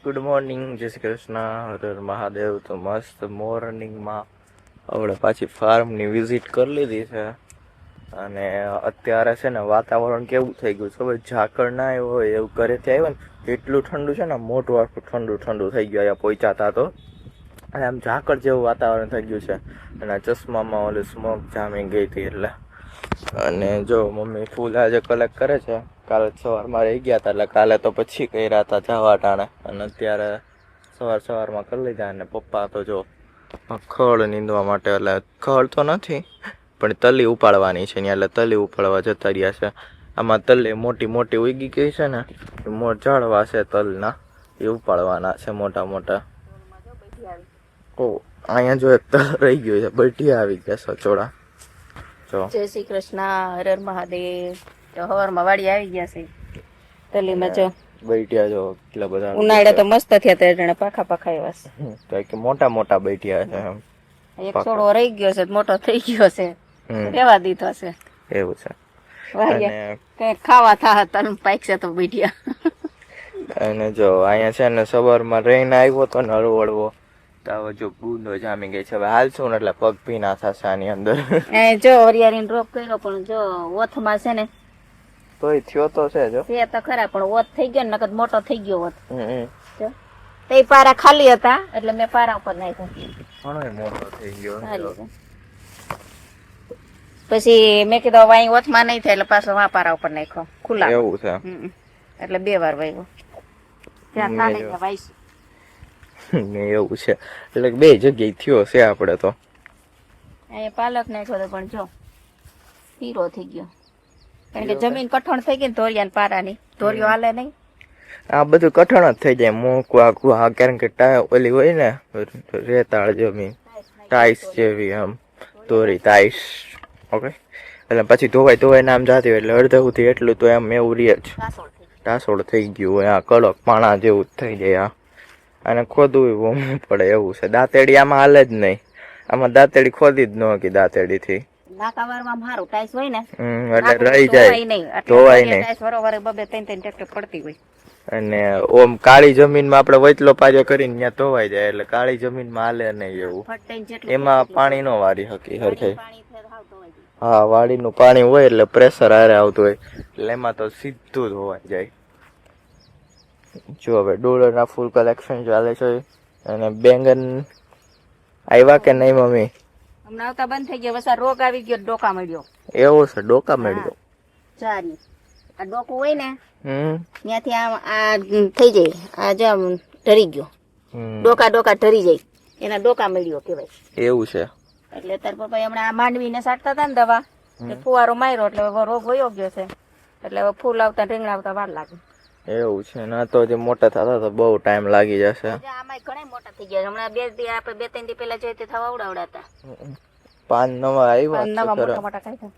Good morning, જય શ્રી કૃષ્ણ, હર હર મહાદેવ. તો મસ્ત મોર્નિંગમાં આપણે પાછી ફાર્મની વિઝિટ કરી લીધી છે. અને અત્યારે છે ને વાતાવરણ કેવું થઈ ગયું ખબર, ઝાકળ ના આવ્યો હોય એવું. ઘરેથી આવ્યો ને એટલું ઠંડુ છે ને, મોટું આખું ઠંડુ ઠંડુ થઈ ગયું. અહીંયા પહોંચાતા તો અને આમ ઝાકળ જેવું વાતાવરણ થઈ ગયું છે. અને ચશ્મામાં ઓલી સ્મોક જામી ગઈ હતી એટલે. અને જો મમ્મી ફૂલ આજે કલેક્ટ કરે છે. કાલે સવારમાં રહી ગયા હતા એટલે કાલે તો પછી કર્યા હતા જવા ટાણે. અને અત્યારે સવારમાં કરી લીધા. અને પપ્પા તો જો ખડ નીંદવા માટે, એટલે ખડ તો નથી પણ તલી ઉપાડવાની છે એટલે તલી ઉપાડવા જતા રહ્યા છે. આમાં તલી મોટી મોટી ઉગી ગઈ છે ને, ઝાડવા છે તલના, એ ઉપાડવાના છે મોટા મોટા. ઓ અહીંયા જો એક તલ રહી ગયું છે, બઢિયા આવી ગયા છે ચોળા. જય શ્રી કૃષ્ણ, હર હર મહાદેવ. તો હવારમાં વાડી આવી ગયા છે તલીમાં. જો બઢિયા જો કેટલા બધા. ઉનાળે તો મસ્ત થયા હતા, એટલે પાખા પાખા એવા છે. કે મોટા મોટા બઢિયા છે એમ. એક છોડવો રહી ગયો છે, મોટો થઈ ગયો છે, રેવા દીધો છે. એવું છે. વાગ્યા કઈ ખાવા થા તલ પાકશે તો બઢિયા. અને જો અહીંયા છે ને સવારમાં રહીને આવ્યો તો ને હળવો તો જો બૂંદો જામી ગઈ છે. હવે હાલશું ને એટલે પગ ભીના થશે આની અંદર. જો હરિયાળી ડ્રોપ કર્યો, પણ જો ઓથમાં છે ને તોય થયો તો છે જો તે તો ખરા, પણ ઓથ થઈ ગયો ને, નકર મોટો થઈ ગયો ઓથ. તે પારા ખાલી હતા એટલે મેં પારા ઉપર નાખ્યો. ઘણો મોટો થઈ ગયો. પછી મેં કીધું વાઈ ઓથમાં નહીં થાય એટલે પાછો વા પારા ઉપર નાખ્યો ખુલ્લા. એવું છે. એટલે 2 વાર વાગ્યો. ત્યાં ખાલી ગયા વાઈસ. એવું છે એટલે 2 જગ્યાએ થયો છે આપણે તો. અહીંયા પાલક નાખ્યો તો પણ જો પીરો થઈ ગયો, કારણ કે જમીન કઠણ થઈ ગઈ ને ધોરિયા ને પારાની. ધોરિયો હાલે નહીં, આ બધું કઠણ જ થઈ જાય. મોકું આખું, કારણ કે ઓલી હોય ને રેતાળ જમીન, ટાઈસ જેવી આમ ધોરી ટાઈસ. ઓકે, એટલે પછી ધોવાય ને આમ જાતી હોય એટલે અડધા સુધી એટલું તો એમ એવું રહે જ. ટાસોડ થઈ ગયું હોય, આ કડક પાણા જેવું જ થઈ જાય. અને ખોદવું બહુ પડે એવું છે. દાંતેડી આમાં હાલે જ નહીં. આમાં દાંતેડી ખોદી જ ન કે દાંતેડી થી નાકાવારમાં મારું ટાઈસ હોય ને એટલે રહી જાય, ધોવાય નહીં. ટાઈસ વરોવરે 2-3 ટ્રેક્ટર પડતી હોય. અને ઓમ કાળી જમીનમાં આપણે વચલો પાજો કરીને ત્યાં ધોવાઈ જાય, એટલે કાળી જમીનમાં હાલે નહીં એવું. એમાં પાણી નો વારી હકી હરખે. હા, વાડીનું પાણી હોય એટલે પ્રેશર હારે આવતું હોય એટલે એમાં તો સીધું ધોવાઈ જાય. જો હવે ડોલરના ફૂલ કલેક્શન ચાલે છે. અને બેંગન આવ્યા કે નહીં મમ્મી? હમણાં આવતા બંધ થઈ ગયા. વસા રોગ આવી ગયો, ડોકા મળ્યો. એવું છે, ડોકા મળ્યો. ચારી આ ડોકું હોય ને ત્યાંથી આ થઈ જાય. આ જો ઢરી ગયો, ડોકા ઢરી જાય, એના ડોકા મળ્યો કેવાય. એવું છે. એટલે તાર પપ્પા હમણાં માંડવીને સાટતા હતા ને દવા, ફુવારો માર્યો એટલે હવે રોગ વયો ગયો છે. એટલે હવે ફૂલ આવતા રીંગણા આવતા વાર લાગે. એવું છે. ના તો જે મોટા થતા તો બહુ ટાઈમ લાગી જશે. આમાં ઘણા મોટા થઈ ગયા. હમણાં 2-3 દી પહેલા જોઈએ થવા આવડાવડાતા. પાન નવા આવ્યા, નવા મોટા મોટા ખાઈ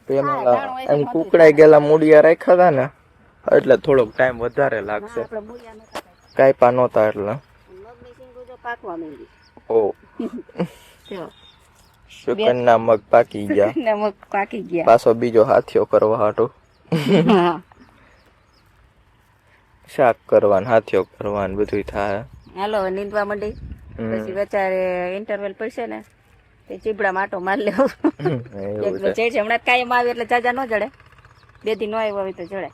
પેલા એમ કુકડાઈ ગયેલા મૂડિયા રાખ્યા હતા ને એટલે થોડોક ટાઈમ વધારે લાગશે. કાંઈ નહોતા એટલે પાકવા માંડી. ઓ શુકનના મગ પાકી ગયા. મગ પાકી ગયા. પાછો બીજો હાથિયો કરવા હાટું શાક કરવાનું, હાથિયો કરવાનું બધું થાય. હાલો નીંદવા માંડી. પછી બચારે ઇન્ટરવેલ પડશે ને તે ચીબડા માટો માર લેવું. હમણાં કાયમ આવે એટલે જાજા ન જડે. 2 દી ન આવ્યો હોય તો જડે.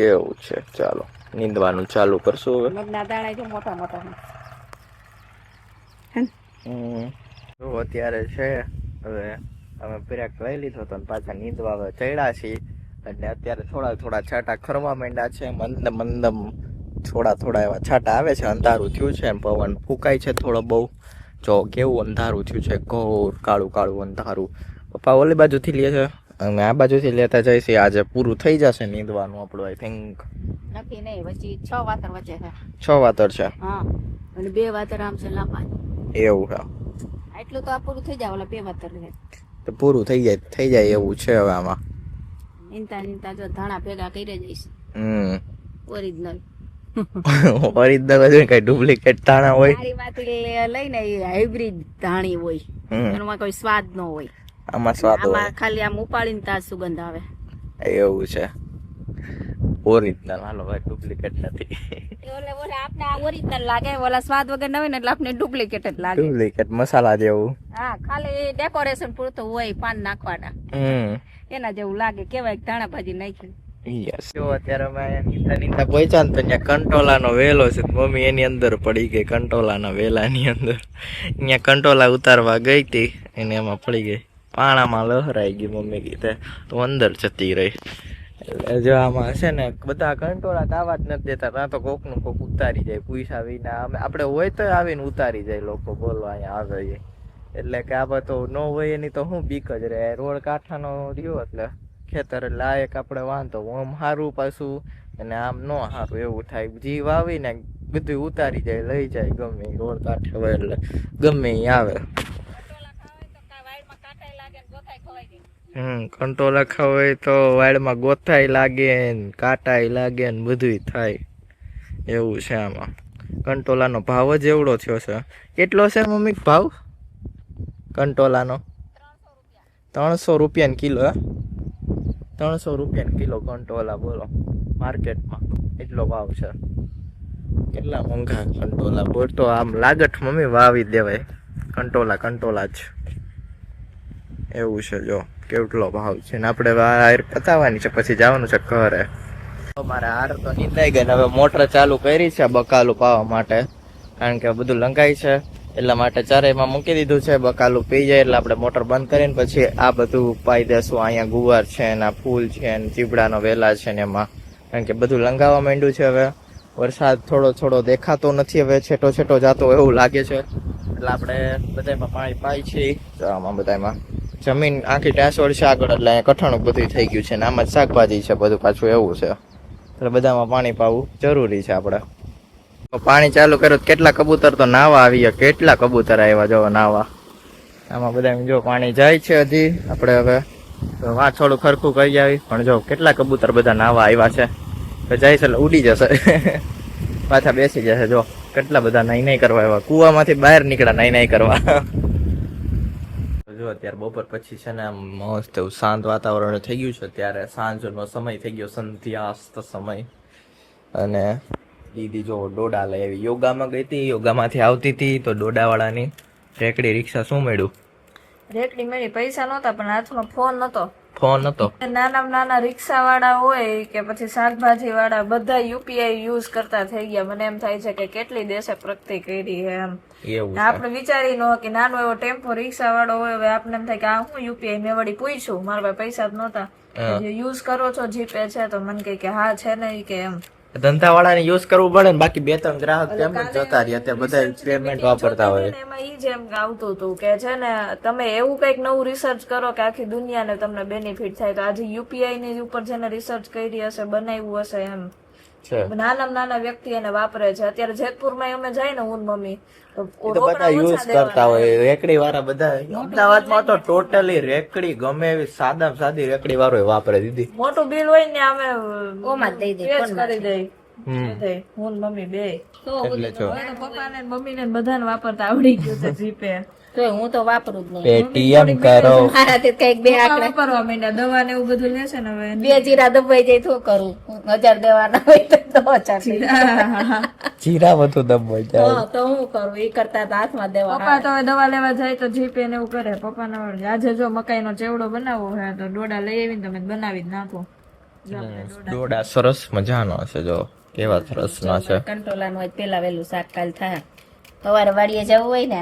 એવું છે. ચાલો નીંદવાનું ચાલુ કરશું હવે. મગના દાણા જો મોટા મોટા. અત્યારે છે હવે અમે બ્રેક લઈ લીધો તો પાછા નીંદવા હવે ચડ્યા છીએ. એટલે અત્યારે થોડા છાંટા ખરવા માંડ્યા છે. મંદમ થોડા એવા છાંટા આવે છે. અંધારું થયું છે, પવન ફૂંકાય છે થોડો બહુ. જો કેવું અંધારું થયું છે, ઘોર કાળું અંધારું. પપ્પા ઓલી બાજુથી લે છે, અમે આ બાજુથી લેતા જઈશું. આજે પૂરું થઈ જશે નીંદવાનું આપણું. આઈ થિંક નક્કી નહીં, પછી 6 વાતર વચ્ચે છે. 6 વાતર છે. હા, અને 2 વાતર આમ છે લાંબા. એવું છે. એટલું તો આ પૂરું થઈ જાય. ઓલા 2 વાતર રહે તો પૂરું થઈ જાય એવું છે. હવે આમાં ઇન્તા જો ધાણા ભેગા કરી જઈશ. ઓરિજિનલ કઈ ડુપ્લિકેટ ધાણા હોય? મારીમાંથી લઈને હાઇબ્રિડ ધાણી હોય, એમાં કોઈ સ્વાદ ન હોય. આમાં સ્વાદ હોય, ખાલી આમ ઉપાડીને તાજ સુગંધ આવે. એવું છે. ઓરિજિનલ. હાલો ભાઈ, ડુપ્લિકેટ નથી. ઓલા આપણે આ ઓરિજિનલ લાગે, ઓલા સ્વાદ વગર ન હોય ને એટલે આપણે ડુપ્લિકેટ જ લાગે. ડુપ્લિકેટ મસાલા જેવું. હા, ખાલી ડેકોરેશન પૂરતું હોય, પાન નાખવાના, એના જેવું લાગે. કેવાય ધાણા ભાજી નાખી. યસ. જો અત્યારે અમે નીતા પહોંચ્યા ને તો ત્યાં કંટોલાનો વેલો છે. મમ્મી એની અંદર પડી ગઈ, કંટોલાના વેલાની અંદર. અહીંયા કંટોલા ઉતારવા ગઈ હતી એને એમાં પડી ગઈ, પાણામાં લહરાઈ ગઈ. મમ્મી કીધે તો અંદર જતી રહી. એટલે જો આમાં છે ને બધા કંટોળા દાવા જ નથી દેતા, ત્યાં તો કોકનું કોક ઉતારી જાય પૈસા વિના. આપણે હોય તો આવીને ઉતારી જાય લોકો, બોલો અહીંયા આવે. એટલે કે આ તો ન હોય એની તો શું બીક જ રહે. રોડ કાંઠાનો રહ્યો એટલે ખેતર એટલે આ એક આપણે વાંધો, આમ સારું પાછું અને આમ ન સારું એવું થાય. જીવ આવીને બધું ઉતારી જાય, લઈ જાય ગમે. રોડ કાંઠે હોય એટલે ગમે એ આવે. કંટોલા ખાવા હોય તો વાડમાં ગોથાઈ લાગે ને કાંટાઈ લાગે ને બધું થાય એવું છે. આમાં કંટોલાનો ભાવ જ એવડો થયો છે. કેટલો છે મમ્મી ભાવ કંટોલાનો? 300 રૂપિયા કિલો. 300 રૂપિયા કિલો કંટોલા, બોલો માર્કેટમાં એટલો ભાવ છે. કેટલા મોંઘા કંટોલા. બોલ તો આમ લાગટ મમ્મી વાવી દેવાય કંટોલા જ એવું છે. જો કેટલો ભાવ છે ને. આપણે વાર પતાવવાની છે, પછી જવાનું છે ઘરે. મારે હાર તો નીંદાઈ ગઈ ને હવે મોટર ચાલુ કરી છે બકાલું પાવા માટે, કારણ કે બધું લંગાઈ છે એટલા માટે ચારેયમાં મૂકી દીધું છે. બકાલું પી જાય એટલે આપણે મોટર બંધ કરીને પછી આ બધું પાઈ દેશું. અહીંયા ગુવાર છે ને, આ ફૂલ છે ને, ચીબડાનો વેલા છે ને એમાં, કારણ કે બધું લંગાવા માંડ્યું છે. હવે વરસાદ થોડો દેખાતો નથી, હવે છેટો જાતો એવું લાગે છે. એટલે આપણે બધામાં પાણી પાઈ છીએ. આમાં બધામાં જમીન આખી ટેસોડ છે આગળ, એટલે અહીંયા કઠાણું બધું થઈ ગયું છે ને આમાં શાકભાજી છે બધું પાછું એવું છે. એટલે બધામાં પાણી પાવું જરૂરી છે. આપણે પાણી ચાલુ કર્યું કેટલા કબૂતર તો નાવા આવી ગયા. કેટલા કબૂતર આવ્યા જો નાવા. આમાં બધા જો પાણી જાય છે હજી. આપણે હવે વાત થોડું ખરખું કરી આવી, પણ જો કેટલા કબૂતર બધા નાવા આવ્યા છે. તો જાય છે એટલે ઉડી જશે પાછા બેસી જશે. જો કેટલા બધા નાઈ કરવા આવ્યા, કુવામાંથી બહાર નીકળ્યા નાઈ કરવા. જો અત્યારે બપોર પછી છે ને આમ મસ્ત એવું શાંત વાતાવરણ થઈ ગયું છે. ત્યારે સાંજનો સમય થઈ ગયો, સંધ્યાસ્ત સમય. અને દીદી જો ડોડા લઈ આવી. યોગામાં ગઈ હતી, યોગામાંથી આવતી હતી તો ડોડાવાળાની રેકડી રિક્ષા શું મળ્યું? રેકડી મળી, પૈસા નહોતા પણ હાથમાં ફોન નતો. ફોન હતો. નાના રિક્ષા વાળા હોય કે પછી શાકભાજી વાળા બધા યુપીઆઈ યુઝ કરતા થઈ ગયા. મને એમ થાય છે કે કેટલી દેશે પ્રગતિ કરી છે એમ. એવું આપણે વિચારી નો કે નાનો એવો ટેમ્પો રિક્ષા વાળો હોય, હવે આપણે એમ થાય કે આ હું યુપીઆઈ મેં વળી પૂછ્યું, મારા પાસે પૈસા જ નહોતા. યુઝ કરો છો જીપે છે? તો મને કહે કે હા છે નહીં કે એમ. ધંધા વાળાને યુઝ કરવું પડે ને, બાકી 2-3 ગ્રાહક કેમ જ જતા રહ્યા. અત્યારે બધા પેમેન્ટ વાપરતા હોય. એમાં ઈ જેમ આવતું હતું કે છે ને તમે એવું કઈક નવું રિસર્ચ કરો કે આખી દુનિયાને તમને બેનિફિટ થાય. તો આજે યુપીઆઈ ની ઉપર જેને રિસર્ચ કરી હશે, બનાવ્યું હશે એમ, નાના વ્યક્તિ એને વાપરે છે. અત્યારે જેતપુરમાં અમે જાય ને હું મમ્મી તો બધા યુઝ કરતા હોય. રેકડી વાળા બધા અમદાવાદમાં તો ટોટલી રેકડી ગમે એવી સાદામાં સાદી રેકડી વાળો વાપરે. દીદી મોટું બિલ હોય ને અમે ઓમાં દઈ દઈ હું મમ્મી બે. એટલે જો પપ્પા ને મમ્મી ને બધાને વાપરતા આવડી ગયું છે જીપે. તો હું તો વાપરું જ નહીં. પેટીએમ કરો. મારાથી કઈક બે આંકડા વાપરવા માંડ્યા. દવા ને એવું બધું લેશે ને હવે 2 જીરા દબાઈ જાય તો કરું. 1000 દેવાના હોય તો દવા ચાલી. જીરા બધું દબાઈ જાય તો હું કરું. એ કરતા હાથમાં દેવા. પપ્પા તો હવે દવા લેવા જાય તો જીપે ને એવું કરે. પપ્પા ને આજે જો મકાઈ નો ચેવડો બનાવવો હોય તો ડોડા લઈ આવીને તમે બનાવી જ નાખો. ડોડા સરસ મજાનો છે. જો કેવા સરસ ના છે. કંટોલાનું હોય પેલા વેલું શાક કાલ થાય. સવારે વાડીએ જવું હોય ને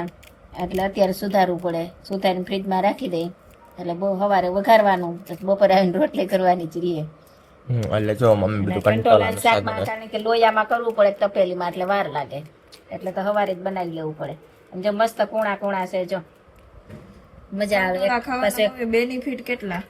એટલે અત્યારે સુધારવું પડે. સુધારીને ફ્રીજમાં રાખી દઈ એટલે બહુ સવારે વઘારવાનું, બપોરે આવીને રોટલી કરવાની જ રહીએ. એટલે જો મમ્મી બધું કંટોલાનું શાક કારણ કે લોયામાં કરવું પડે તપેલીમાં એટલે વાર લાગે, એટલે તો સવારે જ બનાવી લેવું પડે. જો મસ્ત કુણા છે. જો મજા આવે. પછી બેનિફિટ કેટલા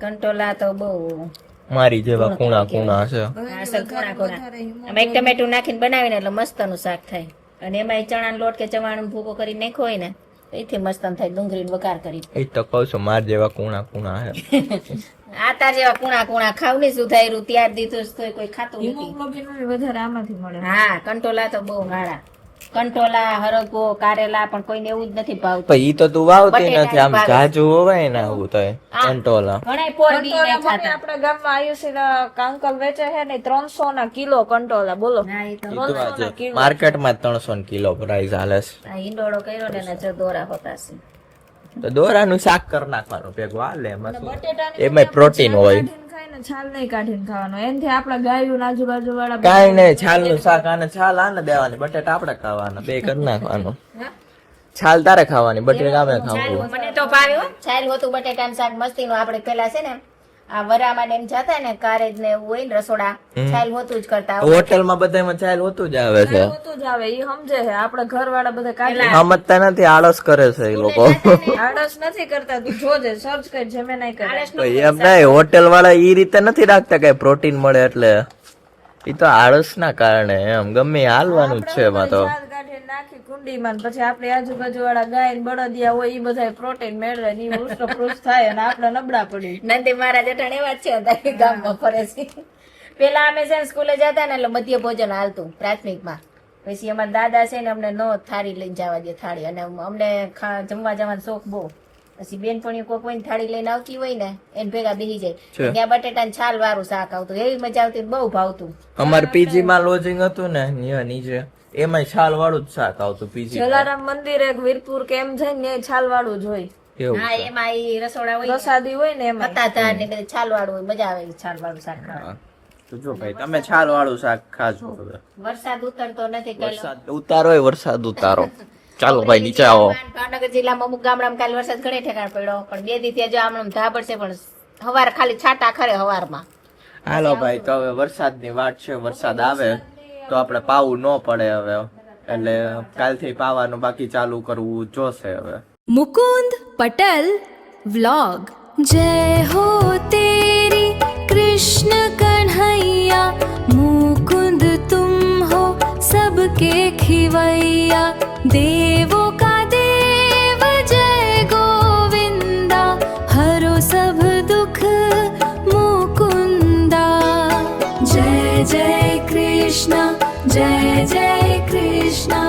કંટોલા તો બહુ મારી જેવા કુણા છે. અસલ કુણા એક ટમેટું નાખીને બનાવીને એટલે મસ્ત નું શાક થાય. અને એમાં ચણાનો લોટ કે ચવાણું ભૂકો કરી નાખ્યો હોય ને તો એથી મસ્ત થાય. ડુંગળી વઘાર કરી. એ તો કહું છું માર જેવા કુણા છે. આ તાર જેવા કુણા ખાવ ને સુધાર્યું ત્યાર દીધું તો કોઈ ખાતું નથી. વધારે આમાંથી મળે. હા કંટોલા તો બહુ ગાળા. કંટોલા હરગવો કારેલા પણ કોઈને એવું જ નથી ભાવતું. પણ ઈ તો તું વાવતી બટેટા નથી, આમ ભાવે. જાજુ હોવાય ને આવું તો કંટોલા. ઘણાય પોર બી કંટોલા નહીં મને ખાતા. આપણા ગામમાં આયુષી કાંકલ વેચે છે ને 300 ના કિલો કંટોલા, બોલો. ના, ઈ તો ઈ તો 300 ના આજે કિલો. માર્કેટમાં 300 કિલો પ્રાઇસ હાલે છે. આ ઈંડોળો કર્યો ને એના જદોરા હોતા છે. તો દોરાનું શાક કરી નાખવાનું ભેગું હાલે એમાં શું? બટેટાની એમાંય પ્રોટીન હોય. કાઢીને ખાય ને છાલ નહીં કાઢીને ખાવાનું. એનથી આપણા ગાયું આજુબાજુ વાળા કાઈ નહીં, છાલનું શાક આને છાલ આને દેવાની, બટેટા આપણે ખાવાના, બે કરી નાખવાનું. છાલ તારે ખાવાની, બટેટા અમે ખાવું. મને તો ભાવે હો. છાલ હોતું બટેટાનું શાક મસ્તીનું. આપણે પેલા છે ને આ વરામાં ને એમ જતા ને કારેજ ને એવું હોય ને રસોડા, છાલ હોતું જ કરતા. હોટલમાં બધામાં છાલ હોતું જ આવે છે. હોતું જ આવે, ઈ સમજે છે. આપણા ઘરવાળા બધા કાઢી સમજતા નથી, આળસ કરે છે એ લોકો. આળસ નથી કરતા. તું જોજે, સર્ચ કર, જેમે નહીં કરે. તો એમ નહીં, હોટેલ વાળા ઈ રીતે નથી રાખતા કે પ્રોટીન મળે એટલે. ઈ તો આળસ ના કારણે એમ ગમે એ હાલવાનું જ છે એમાં તો. છાલ કાઢીને નાખી કુંડીમાં ને પછી આપણી આજુબાજુ વાળા ગાય ને બળદિયા હોય ઈ બધા પ્રોટીન મેળવે ને ઈ ઉષ્ટપૃષ્ટ થાય અને આપણે નબળા પડી. નંદી મહારાજ અટાણે એવા જ છે અત્યારે ગામમાં ફરે છે. પેલા અમે છે ને સ્કૂલે જતા ને એટલે મધ્ય ભોજન હાલતું પ્રાથમિકમાં. પછી અમારા દાદા છે ને અમને નો થાળી લઈને જવા દે થાળી, અને અમને જમવા જવાનો શોખ બહુ. પછી બેનપણીઓ કોઈક હોય ને થાળી લઈને આવતી હોય ને એને ભેગા બેસી જાય. ત્યાં બટેટા છાલ વાળું શાક આવતું, એવી મજા આવતી, બહુ ભાવતું. અમાર પીજી માં લોજિંગ હતું ને ન્યા નીચે, એમાં છાલ વાળું જ શાક આવતું પીજી. જલારામ મંદિર એક વીરપુર કે એમ છે ને છાલ વાળું જ હોય. એવું હા, એમાં ઈ રસોડા હોય પ્રસાદી હોય ને એમાં. હતા ધાર ને બધું છાલ વાળું હોય, મજા આવે છાલ વાળું શાક ખાવા. તો જો ભાઈ તમે છાલ વાળું શાક ખાજો હવે. વરસાદ ઉતરતો નથી કઈ. વરસાદ ઉતારો હોય, વરસાદ ઉતારો. ચાલો ભાઈ નીચે આવો. ભાવનગર જિલ્લામાં અમુક ગામડામાં કાલે વરસાદ ઘણે ઠેકાણ પડ્યો, પણ 2 દી જો આમ ધાબળ છે, પણ હવાર ખાલી છાટા ખરે હવારમાં. હાલો ભાઈ, તો હવે વરસાદની વાટ છે, વરસાદ આવે તો આપણે પાવું ન પડે હવે, એટલે કાલથી પાવાનું બાકી ચાલુ કરવું જોશે હવે. मुकुंद पटल व्लॉग। जय हो तेरी कृष्ण कन्हैया, मुकुंद तुम हो सबके खिवैया, देवो का देव जय गोविंदा, हरो सब दुख मुकुंदा। जय जय कृष्ण, जय जय कृष्ण।